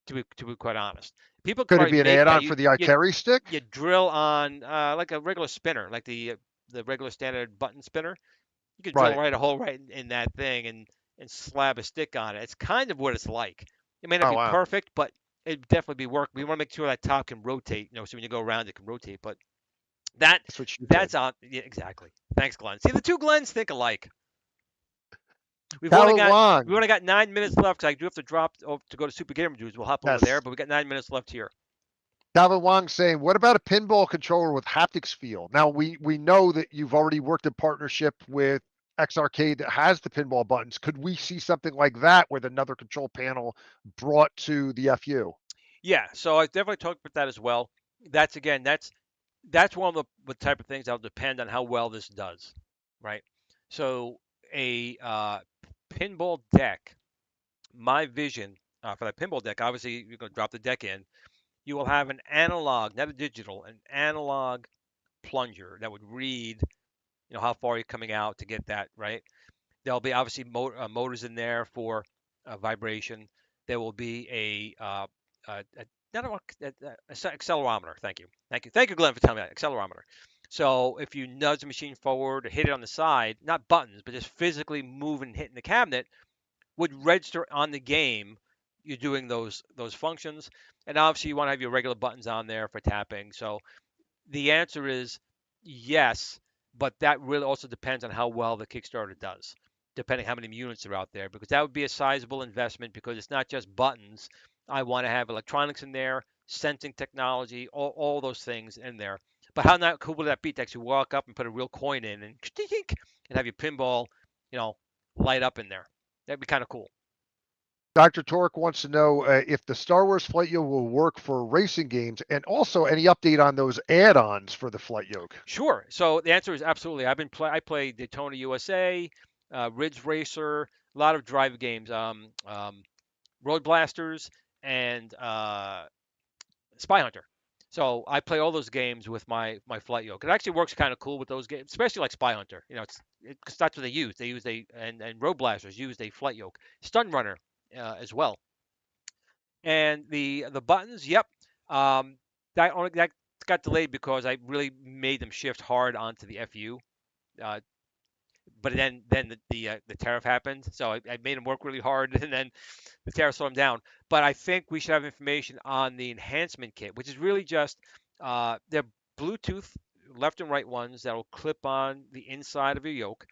to be quite honest. People could Could it probably be an make that. add-on for the Ikari stick? You drill on like a regular spinner, like the regular standard button spinner. You could drill Right. right a hole right in that thing and slab a stick on it. It's kind of what it's like. It may not Oh be wow. perfect, but it'd definitely be work. We want to make sure that top can rotate, so when you go around, it can rotate. But that That's what you said. that's on. Yeah, exactly. Thanks, Glenn. See, the two Glens think alike. We've only Talent got Wong. we only got 9 minutes left because I do have to drop to go to Super Gamer Dudes. We'll hop over Yes. there, but we got 9 minutes left here. Calvin Wong saying, what about a pinball controller with haptics feel? Now we know that you've already worked in partnership with X Arcade that has the pinball buttons. Could we see something like that with another control panel brought to the FU? Yeah, so I definitely talked about that as well. That's one of the type of things that'll depend on how well this does, right? So a pinball deck, my vision for that pinball deck, obviously you're going to drop the deck in. You will have an analog, not a digital, an analog plunger that would read, how far you're coming out to get that right. There'll be obviously motors in there for vibration. There will be not a accelerometer. Thank you, Glenn, for telling me that accelerometer. So if you nudge the machine forward or hit it on the side, not buttons, but just physically moving, hitting the cabinet, would register on the game. You're doing those functions, and obviously you want to have your regular buttons on there for tapping. So the answer is yes, but that really also depends on how well the Kickstarter does, depending how many units are out there, because that would be a sizable investment because it's not just buttons. I want to have electronics in there, sensing technology, all those things in there. But how not cool would that be to actually walk up and put a real coin in and have your pinball, light up in there? That'd be kind of cool. Dr. Torek wants to know if the Star Wars flight yoke will work for racing games, and also any update on those add-ons for the flight yoke. Sure. So the answer is absolutely. I play Daytona USA, Ridge Racer, a lot of drive games, Road Blasters, and Spy Hunter. So I play all those games with my flight yoke. It actually works kind of cool with those games, especially like Spy Hunter. Because that's what they use. They use and Road Blasters use a flight yoke. Stun Runner as well. And the buttons, yep. That got delayed because I really made them shift hard onto the FU. Uh, but then the tariff happened, so I made them work really hard, and then the tariff slowed them down. But I think we should have information on the enhancement kit, which is really just they're Bluetooth left and right ones that will clip on the inside of your yoke.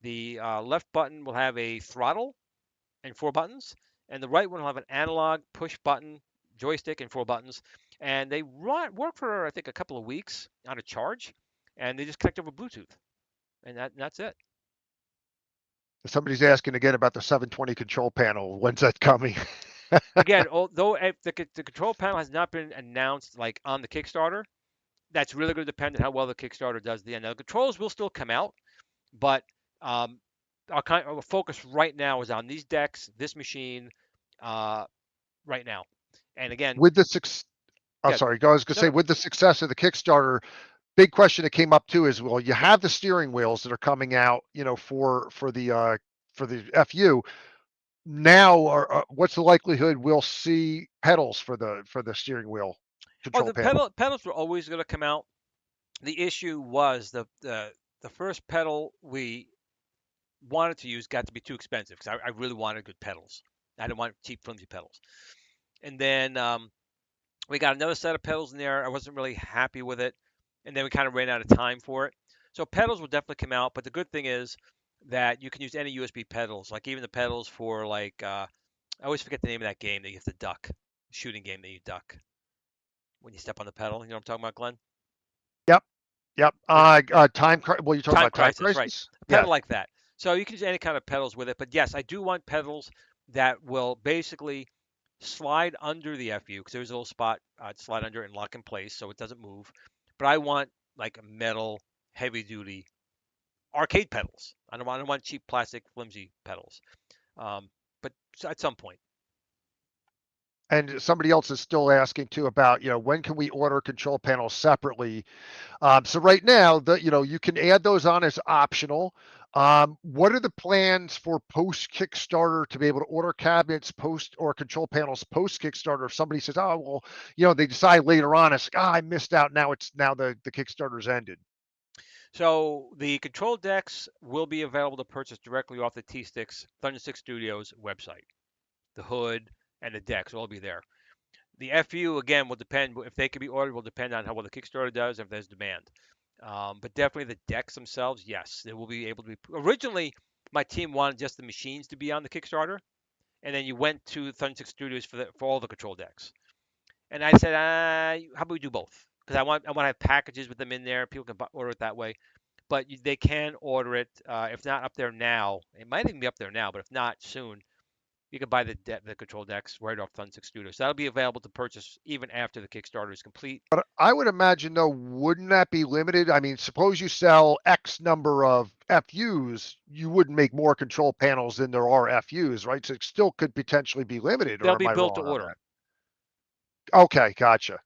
The left button will have a throttle and 4 buttons, and the right one will have an analog push button joystick and 4 buttons. And they work for I think a couple of weeks on a charge, and they just connect over Bluetooth, and that's it. Somebody's asking again about the 720 control panel. When's that coming? Again, although the control panel has not been announced like on the Kickstarter, that's really going to depend on how well the Kickstarter does. The controls will still come out, but our focus right now is on these decks, this machine, right now. And again, With the success, I'm yeah, sorry, I was going to no, say, with the success of the Kickstarter, big question that came up too is, well, you have the steering wheels that are coming out, for the FU. Now, what's the likelihood we'll see pedals for the steering wheel control the panel? pedals were always going to come out. The issue was the first pedal we wanted to use got to be too expensive because I really wanted good pedals. I didn't want cheap, flimsy pedals. And then we got another set of pedals in there. I wasn't really happy with it. And then we kind of ran out of time for it. So pedals will definitely come out. But the good thing is that you can use any USB pedals, like even the pedals for like, I always forget the name of that game that you have to duck, shooting game that you duck when you step on the pedal. You know what I'm talking about, Glenn? Yep. Well, you're talking about Time Crisis, right. Crisis? A pedal like that. So you can use any kind of pedals with it. But yes, I do want pedals that will basically slide under the FU because there's a little spot to slide under and lock in place so it doesn't move. But I want like metal, heavy duty arcade pedals. I don't want cheap plastic, flimsy pedals. But at some point. And somebody else is still asking too about, when can we order control panels separately? So right now, you can add those on as optional. What are the plans for post Kickstarter to be able to order cabinets post or control panels post Kickstarter? If somebody says, oh, well, they decide later on, it's like, I missed out. Now the Kickstarter's ended. So the control decks will be available to purchase directly off the T-Sticks Thunderstick Studios website. The hood and the decks will all be there. The FU again will depend if they can be ordered. Will depend on how well the Kickstarter does, if there's demand. But definitely the decks themselves, yes, they will be able to be. Originally, my team wanted just the machines to be on the Kickstarter, and then you went to Thunderstick Studios for all the control decks. And I said, how about we do both? Because I want to have packages with them in there. People can order it that way. But they can order it if not up there now. It might even be up there now, but if not soon, you can buy the control decks right off Thunderstick Studios. That'll be available to purchase even after the Kickstarter is complete. But I would imagine though, wouldn't that be limited? I mean, suppose you sell X number of FUs, you wouldn't make more control panels than there are FUs, right? So it still could potentially be limited, They'll or am be I built to wrong on order. that? Okay, gotcha.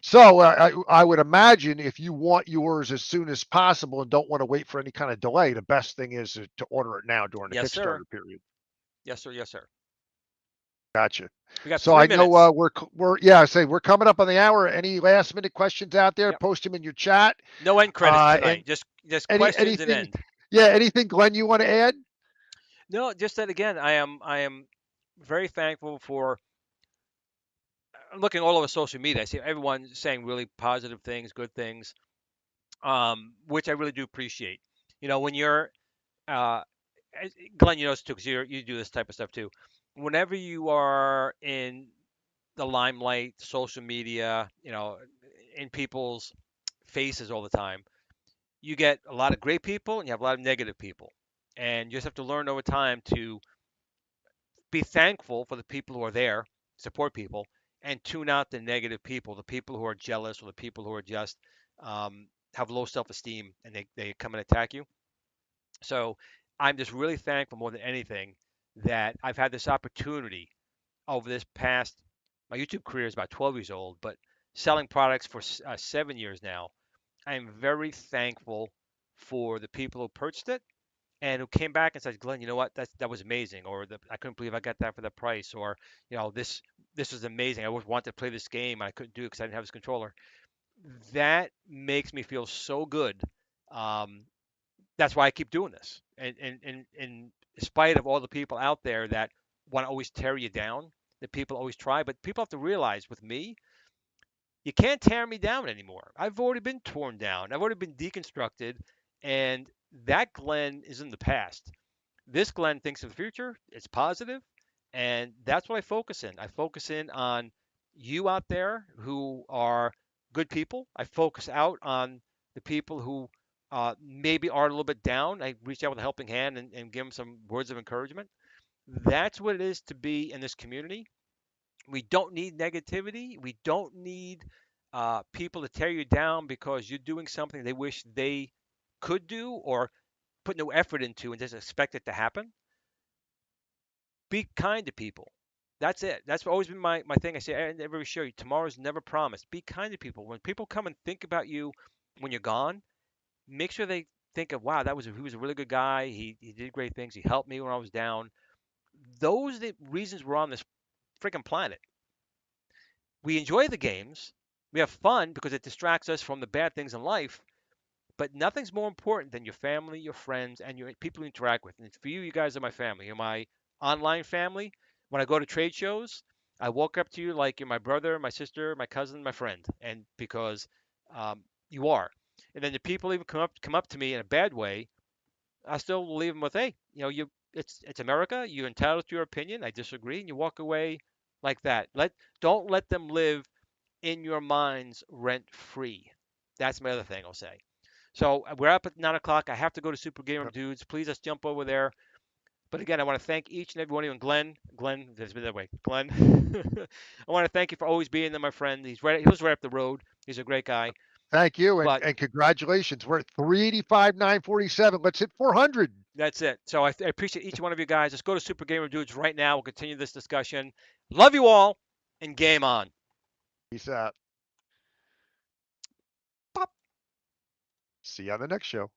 So I would imagine if you want yours as soon as possible and don't want to wait for any kind of delay, the best thing is to order it now during the Yes, Kickstarter sir. period. Yes, sir. Yes, sir. Gotcha. We got So 3 I know minutes. we're coming up on the hour. Any last minute questions out there? Yep. Post them in your chat. No end credits And tonight. Just questions and anything, end. yeah, anything, Glenn, you want to add? No, just that again. I am very thankful for. I'm looking all over social media. I see everyone saying really positive things, good things, which I really do appreciate. When you're Glenn, you know this too, because you do this type of stuff too. Whenever you are in the limelight, social media, in people's faces all the time, you get a lot of great people and you have a lot of negative people. And you just have to learn over time to be thankful for the people who are there, support people, and tune out the negative people, the people who are jealous or the people who are just have low self-esteem and they come and attack you. So I'm just really thankful more than anything that I've had this opportunity over this past, my YouTube career is about 12 years old, but selling products for 7 years now. I am very thankful for the people who purchased it and who came back and said, Glenn, you know what? That was amazing, or I couldn't believe I got that for the price, or this was amazing. I always wanted to play this game and I couldn't do it because I didn't have this controller. That makes me feel so good. Um, that's why I keep doing this. And in spite of all the people out there that want to always tear you down, that people always try, but people have to realize with me, you can't tear me down anymore. I've already been torn down. I've already been deconstructed, and that Glenn is in the past. This Glenn thinks of the future. It's positive, and that's what I focus in. I focus in on you out there who are good people. I focus out on the people who maybe are a little bit down. I reach out with a helping hand and give them some words of encouragement. That's what it is to be in this community. We don't need negativity. We don't need people to tear you down because you're doing something they wish they could do or put no effort into and just expect it to happen. Be kind to people. That's it. That's always been my thing. I say I every show you tomorrow's never promised. Be kind to people. When people come and think about you when you're gone, make sure they think of wow, he was a really good guy. He did great things. He helped me when I was down. Those are the reasons we're on this freaking planet. We enjoy the games. We have fun because it distracts us from the bad things in life. But nothing's more important than your family, your friends, and your people you interact with. And for you, you guys are my family. You're my online family. When I go to trade shows, I walk up to you like you're my brother, my sister, my cousin, my friend, and because you are. And then the people even come up to me in a bad way, I still leave them with, hey, it's America. You're entitled to your opinion. I disagree, and you walk away like that. Don't let them live in your minds rent free. That's my other thing I'll say. So we're up at 9 o'clock. I have to go to Super Gamer Dudes. Please let's jump over there. But again, I want to thank each and every one of you. And Glenn, there's been that way. Glenn, I want to thank you for always being there, my friend. He lives right up the road. He's a great guy. Thank you, But and congratulations. We're at 385, 947. Let's hit 400. that's it. So I appreciate each one of you guys. Let's go to Super Gamer Dudes right now. We'll continue this discussion. Love you all, and game on. Peace out. Pop. See you on the next show.